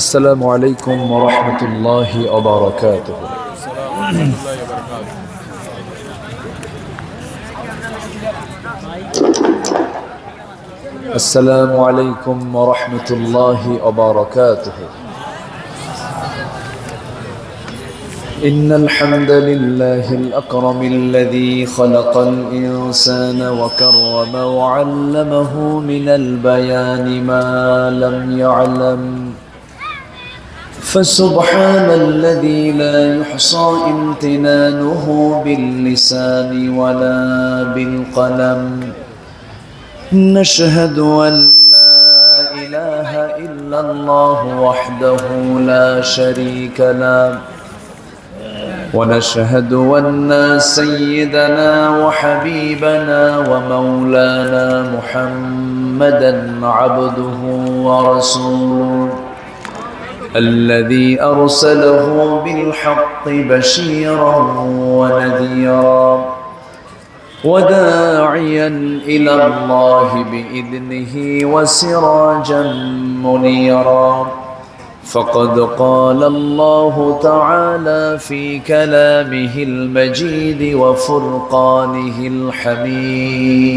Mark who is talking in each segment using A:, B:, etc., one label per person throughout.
A: السلام عليكم ورحمة الله وبركاته. السلام عليكم ورحمة الله وبركاته. إن الحمد لله الأكرم الذي خلق الإنسان وكرم وعلمه من البيان ما لم يعلم، فسبحان الذي لا يحصى امتنانه باللسان ولا بالقلم. نشهد أن لا إله إلا الله وحده لا شريك له، ونشهد أن سيدنا وحبيبنا ومولانا محمدا عبده ورسوله، الذي أرسله بالحق بشيرا ونذيرا وداعيا إلى الله بإذنه وسراجا منيرا. فقد قال الله تعالى في كلامه المجيد وفرقانه الحميد: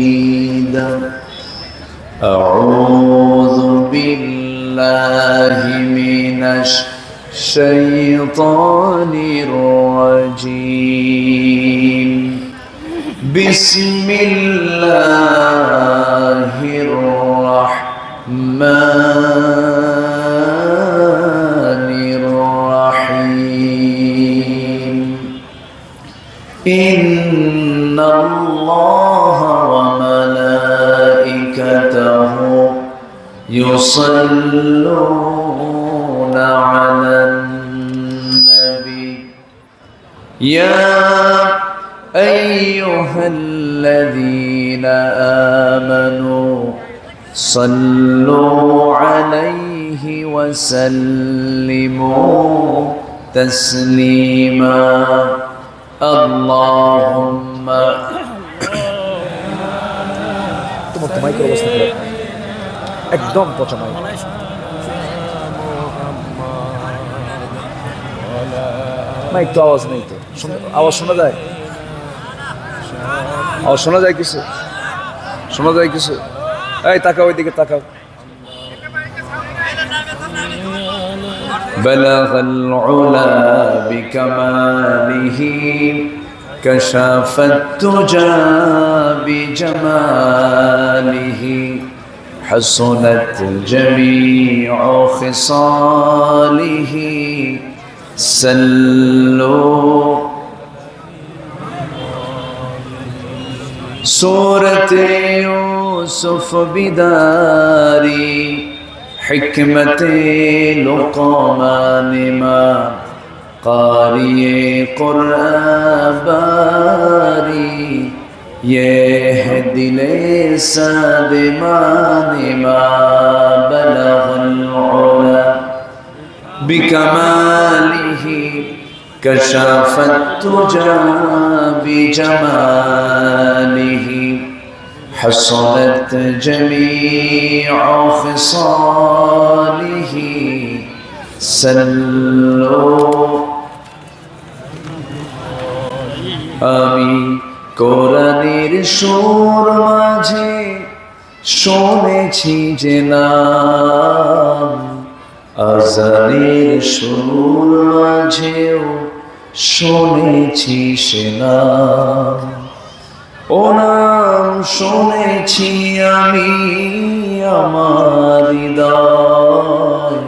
A: أعوذ بالله من الشيطان الرجيم. بسم الله الرحمن الرحيم. إن الله وملائكته يصلون على النبي يا أيها الذين آمنوا صلوا عليه وسلموا تسليما. اللهم
B: একদম পচা mic. Mic তো আওয়াজ নেই, তো আওয়াজ শোনা যায়? আওয়াজ শোনা যায় কিছু? শোনা যায় কিছু? এই তাকাও, ওইদিকে তাকাও।
A: بلغ العلا بكماله كشف التجى بجماله حسنت جميع خصاله سلوا. سورة يوسف بداري حكمة لقمان ما قارئ قرآن باري یہ دل سادمان ما بلغ العلا بكماله كشف التجى بجماله حصلت جميع خصاله سلوا. آمين. কোরআনের সুর মাঝে শুনেছি যে নাম, আজানের সুর মাঝেও শুনেছি সে নাম। ও নাম শুনেছি আমি আমার হৃদয়,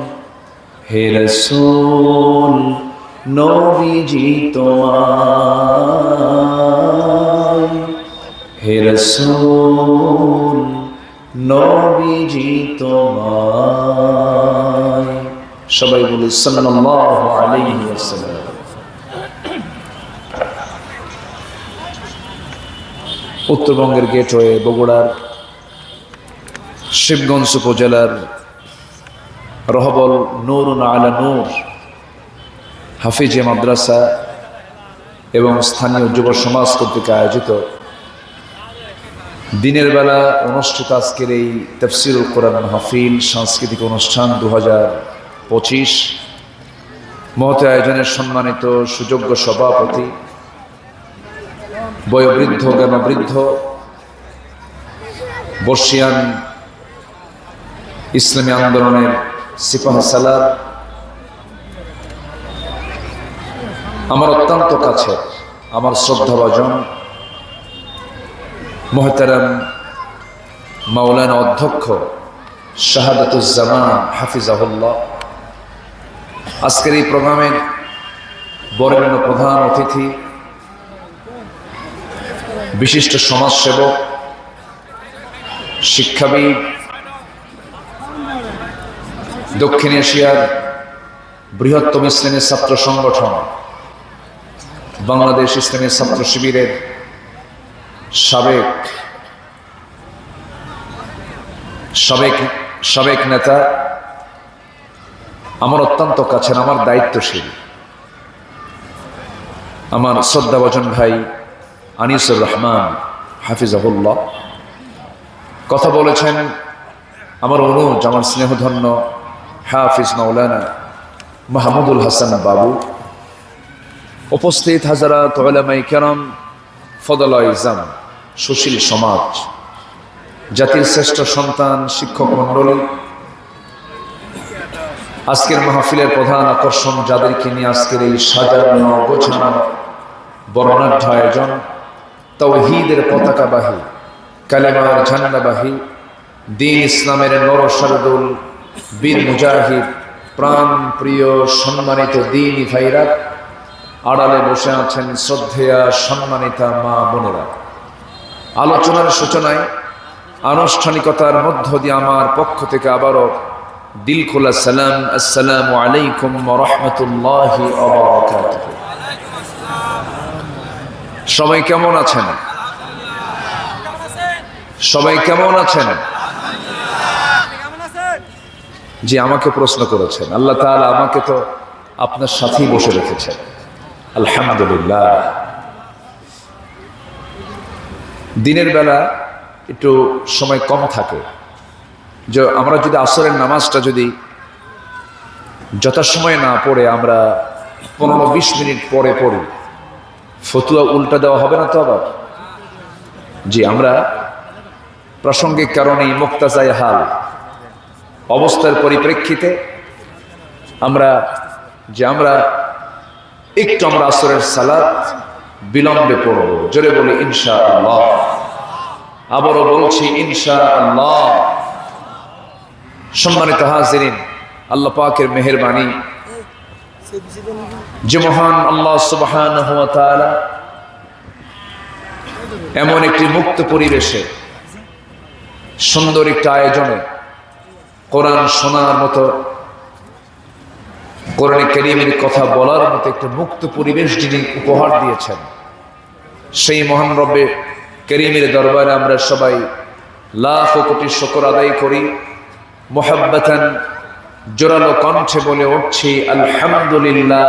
A: হে রাসূল নবীজি তোমায়, হে রাসূল নবীজি তোমায়। সবাই বলি সাল্লাল্লাহু আলাইহি ওয়াসাল্লাম। উত্তরবঙ্গের গেটওয়ে বগুড়ার শিবগঞ্জ উপজেলার রহবল নূরুন আলা নূর হাফিজিয়া মাদ্রাসা এবং স্থানীয় যুব সমাজ কর্তৃক আয়োজিত
B: দিনের বেলা অনুষ্ঠিত আজকের এই তাফসীরুল কোরআন মাহফিল সাংস্কৃতিক অনুষ্ঠান 2025 মহৎ আয়োজনের সম্মানিত সুযোগ্য সভাপতি, বয়োবৃদ্ধ জ্ঞানবৃদ্ধ, বর্ষিয়ান ইসলামী আন্দোলনের সিপাহ সালার, আমার অত্যন্ত কাছের, আমার শ্রদ্ধাভাজন মোহতারাম মাওলানা অধ্যক্ষ শাহাদাতুজ্জামান হাফিজাহুল্লাহ, আজকের এই প্রোগ্রামের বরেণ্য প্রধান অতিথি, বিশিষ্ট সমাজসেবক, শিক্ষাবিদ, দক্ষিণ এশিয়ার বৃহত্তম ইসলামী ছাত্র সংগঠন বাংলাদেশ ইসলামী ছাত্র শিবিরের সাবেক নেতা, আমার অত্যন্ত কাছের, আমার দায়িত্বশীল, আমার শ্রদ্ধাভাজন ভাই আনিসুর রহমান হাফিজাহুল্লাহ কথা বলেছেন। আমার অনুজ, আমার স্নেহধন্য হাফিজ মাওলানা মাহমুদুল হাসান বাবু, উপস্থিত হাজারাত উলামায়ে কেরাম, ফদলায়ে ইজাম, সুশীল সমাজ, জাতির শ্রেষ্ঠ সন্তান, শিক্ষক মণ্ডলী, আজকের মাহফিলের প্রধান আকর্ষণ যাদেরকে নিয়ে আজকের এই সাজানো গোছানো বর্ণাঢ্য আয়োজন, তাওহীদের পতাকাবাহী, কালেমার ঝান্ডাবাহী, দ্বীন ইসলামের নরসারদুল, বীর মুজাহিদ, প্রাণ প্রিয় সম্মানিত দ্বীনি ভাইরা, আড়ালে বসে আছেন শ্রদ্ধেয়া সম্মানিতা মা বোনেরা। আলোচনার সূচনায় আনুষ্ঠানিকতার মধ্য দিয়ে আমার পক্ষ থেকে আবারও দিল খোলা সালাম, আসসালামু আলাইকুম ওয়া রাহমাতুল্লাহি ওয়া বারাকাতুহু। সবাই কেমন আছেন? সবাই কেমন আছেন? জি, আমাকে প্রশ্ন করেছেন। আল্লাহ তাআলা আমাকে তো আপনার সাথেই বসে রেখেছেন, আলহামদুলিল্লাহ। দিনের বেলা একটু সময় কম থাকে, যে আমরা যদি আসরের নামাজটা যদি যথাসময়ে না পড়ে আমরা 15-20 মিনিট পরে পড়ি, ফতুয়া উল্টা দেওয়া হবে না তো আবার? জি, আমরা প্রাসঙ্গিক কারণে মুক্তাজাই হাল অবস্থার পরিপ্রেক্ষিতে আমরা একটু আসরের সালাত বিলম্বে পড়ব। জোরে বলি ইনশাআল্লাহ। আবারও বলছি ইনশাআল্লাহ। সম্মানিত হাজিরিন, আল্লাহ পাকের মেহেরবানি, যে মহান আল্লাহ সুবহানাহু ওয়া তাআলা এমন একটি মুক্ত পরিবেশে, সুন্দর একটা আয়োজনে কোরআন শোনার মতো, কোরআনে কারীমের কথা বলার মতো একটা মুক্ত পরিবেশ যিনি উপহার দিয়েছেন, সেই মহান রব্বে কারীমের দরবারে আমরা সবাই লাখ কোটি শুকর আদায় করি। মুহাব্বাতান জোরালো কণ্ঠে বলে উঠছি আলহামদুলিল্লাহ।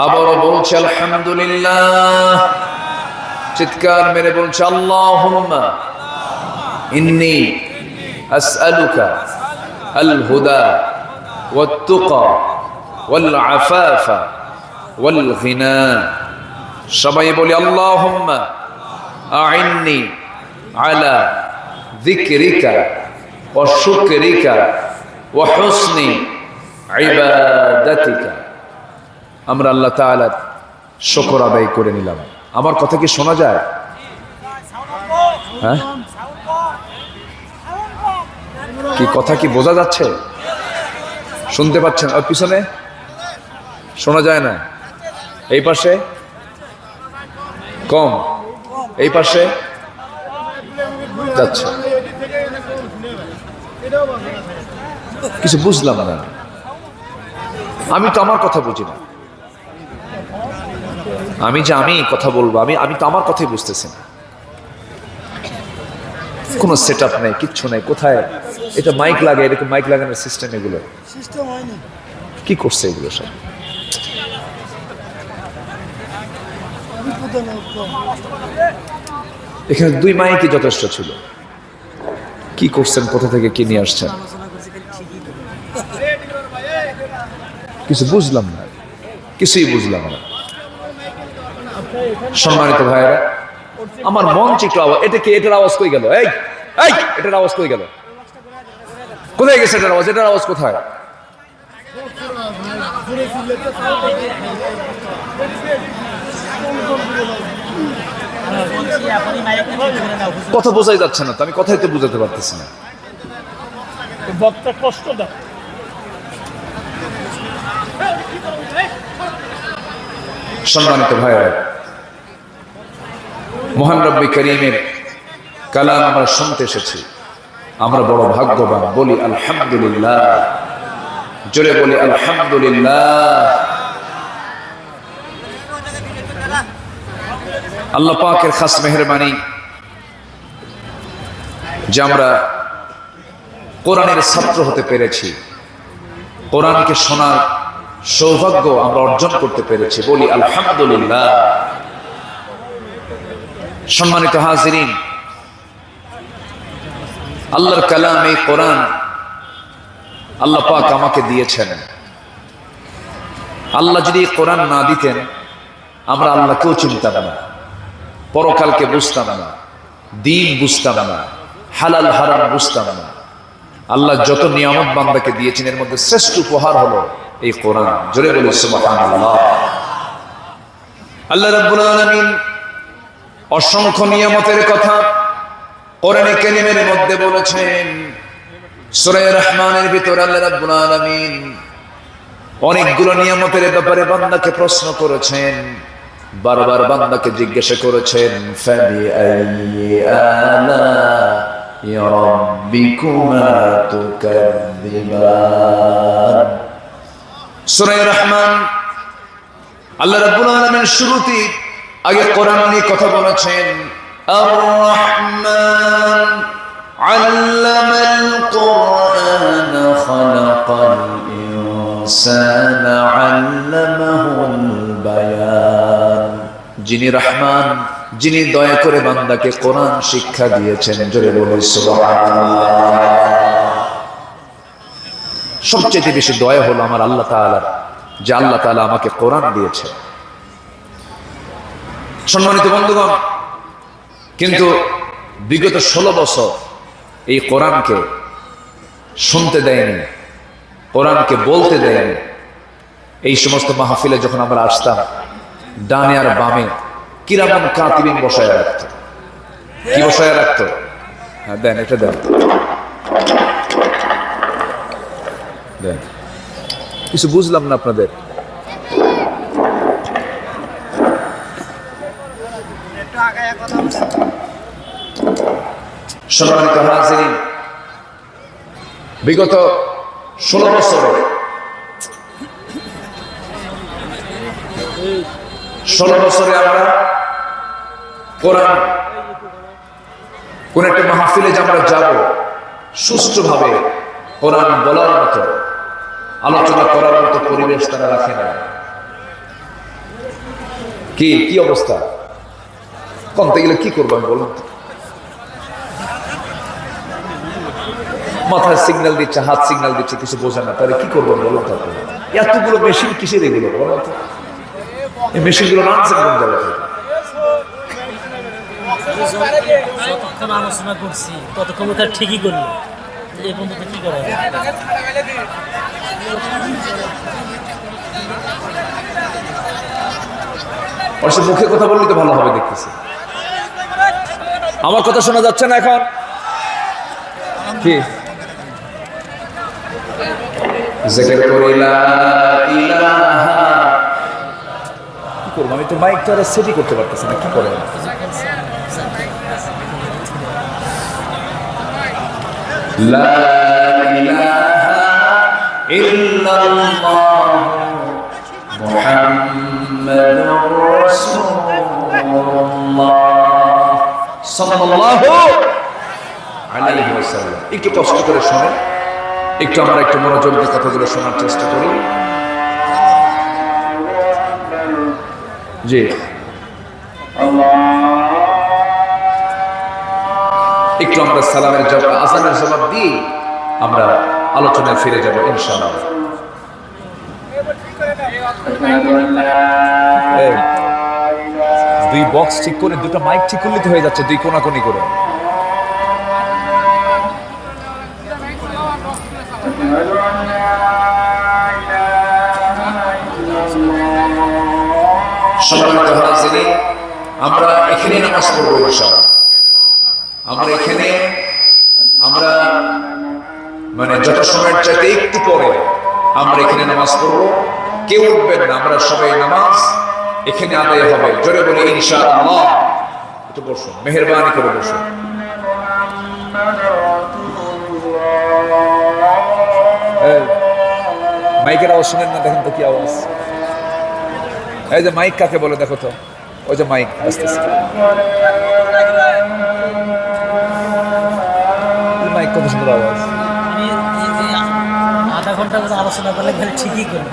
B: আবারও বলছি আলহামদুলিল্লাহ। চিৎকার মেরে বলছি আল্লাহুম্মা ইন্নী আসআলুকা আল হুদা ওয়াত তুকা ওয়াল আফাফা ওয়াল গিনা। সবাই বলি আল্লাহুম্মা আইন্নি আলা যিকরিকা ওয়া শুকরিকা ওয়া হুসনি ইবাদাতিকা। আমরা আল্লাহ তাআলার শুকর আদায় করে নিলাম। আমার কথা কি শোনা যায়? হ্যাঁ, কি কথা কি বোঝা যাচ্ছে? শুনতে পাচ্ছেন? আর পিছনে শোনা যায় না? এই পাশে কম, এই পাশে যাচ্ছে। কিছু বুঝলাম না। আমি তো আমার কথা বুঝি না। আমি কথা বলবো, আমি তো আমার কথাই বুঝতেছি না। কোনো সেট আপ নেই, কিচ্ছু নেই। কোথায় এটা মাইক লাগে? এরকম মাইক লাগানোর সিস্টেম, এগুলো কি করছে এগুলো সব? এখানে 2 মাইকই যথেষ্ট ছিল। কি করছেন, কোথা থেকে কি নিয়ে আসছেন কিছু বুঝলাম না, কিছুই বুঝলাম না। সম্মানিত ভাইয়েরা, আমার মঞ্চ একটু আওয়াজ, এটা কি, এটার আওয়াজ কই গেল? এই এই এটার আওয়াজ কই গেল? কোথায় গেছে এটার আওয়াজ? এটার আওয়াজ কোথায়? কথা বোঝাই যাচ্ছে না তো, আমি কথাই তো বুঝাতে পারতেছি না।
C: কষ্ট দাও।
B: সম্মানিত ভাইয়েরা, মহান রব্বি করিমের কালাম আমরা শুনতে এসেছি, আমরা বড় ভাগ্যবান। বলি আলহামদুলিল্লাহ, জোরে বলি আলহামদুলিল্লাহ। আল্লাহ পাকের খাস মেহেরবানি যে আমরা কোরআনের ছাত্র হতে পেরেছি, কোরআনকে শোনার সৌভাগ্য আমরা অর্জন করতে পেরেছি। বলি আলহামদুলিল্লাহ। সম্মানিত হাজিরিন, আল্লাহর কালাম এই কোরআন আল্লাহ পাক আমাকে দিয়েছেন। আল্লাহ যদি কোরআন না দিতেন, আমরা আল্লাহকেও চিনতাম না, পরকালকে বুঝতাম না, দিন বুঝতাম না, হালাল হারাম বুঝতাম না। আল্লাহ যত নিয়ামত বান্দাকে দিয়েছেন, এর মধ্যে শ্রেষ্ঠ উপহার হলো এই কোরআন। জোরে বলি সুবহানাল্লাহ। আল্লাহ রাব্বুল আলামিন অসংখ্য নিয়ামতের কথা কোরআনে কারীমের মধ্যে বলেছেন। সূরা রহমানের ভিতরে আল্লাহ রাব্বুল আলামিন অনেকগুলো নিয়ামতের ব্যাপারে বান্দাকে প্রশ্ন করেছেন, বারবার বান্দাকে জিজ্ঞাসা করেছেন, ফাবিআইয়ি আলা'i রাব্বিকুমা তুকাযযিবান। সূরা রহমান আল্লাহ রাব্বুল আলামিন শুরুতেই আগে কোরআন নিয়ে কথা বলেছেন। আর রহমান আল্লামাল কোরআন খালাকাল ইনসানা আল্লামাহুল বায়ান। যিনি রহমান, যিনি দয়া করে বান্দাকে কোরআন শিক্ষা দিয়েছেন। জোরে বলি সুবহানাল্লাহ। সবচেয়ে বেশি দয়া হলো আমার আল্লাহ তাআলার, যে আল্লাহ তাআলা আমাকে কোরআন দিয়েছে। সম্মানিত বন্ধুগণ, কিন্তু বিগত 16 বছর এই কোরআনকে শুনতে দেয়নি, কোরআনকে বলতে দেয়নি। এই সমস্ত মাহফিলে যখন আমরা আসতাম, ডানে আর বামে কিরামান কাতিবিন বসায় রাখত। কি বসায় রাখত? হ্যাঁ দেন, এটা দেন, দেন। কিছু বুঝলাম না আপনাদের। সম্মানিত হাজিরিন, বিগত 16 বছরে 16 বছরে আমরা কোরআন কোন একটা মাহফিলে যে আমরা যাব, সুষ্ঠুভাবে কোরআন বলার মতো, আলোচনা করার মতো পরিবেশ তারা রাখে না। কি কি অবস্থা? কমতে গেলে কি করবেন বলুন? মাথায় সিগন্যাল দিচ্ছে, হাত সিগন্যাল দিচ্ছে, কিছু বোঝে না, তাহলে কি করবেন বলুন? তারপরে এতগুলো মেশিন কিসের এগুলো বলুন তো? এই মেশিনগুলো আনছেন কোন জায়গা থেকে?
C: যতক্ষণ আলোচনা করছি ততক্ষণ তার ঠিকই করলো, এই পর্যন্ত কি করা যায়?
B: অবশ্য মুখে কথা বললে তো ভালো হবে দেখতেছি। আমার কথা শোনা যাচ্ছে না এখন? কি জিকির করি লা ইলাহা, কি করব? আমি তো মাইকটা আর সেটই করতে পারতেছি না, কি করে? লা ইলাহা ইল্লাল্লাহ মুহাম্মাদুর রাসূলুল্লাহ সাল্লাল্লাহু আলাইহি ওয়াসাল্লাম। একটু কষ্ট করে শুনুন, একটু আমরা একটু মনোযোগ দিয়ে কথাগুলো শোনার চেষ্টা করি। জি একটু আমরা সালামের জবাব, আজানের জবাব দিয়ে আমরা আলোচনায় ফিরে যাব ইনশাআল্লাহ। দুই বক্স ঠিক করে, দুটো মাইক ঠিক করলে তো হয়ে যাচ্ছে, দুই কোনাকুনি করে। সম্মানিত হাজিরিন, আমরা এখানে নামাজ পড়বো ইনশাআল্লাহ। আমরা এখানে আমরা মানে যত সময়ের চাইতে একটু পরে আমরা এখানে নামাজ পড়বো। কেউ উঠবেন না, আমরা সবাই নামাজ এখানে আদায় হবে। জোরে বলে ইনশাআল্লাহ। একটু বসুন, মেহেরবানি করে বসুন। মাইকের আওয়াজ শুনেন না? দেখেন তো কি আওয়াজ। এই যে মাইক কাকে বলে দেখো তো, ওই যে মাইক আসতেছে। মাইক কত সুন্দর আওয়াজ।
C: আমি এই যে আধা ঘন্টা আলোচনা করলে ঠিকই করবো।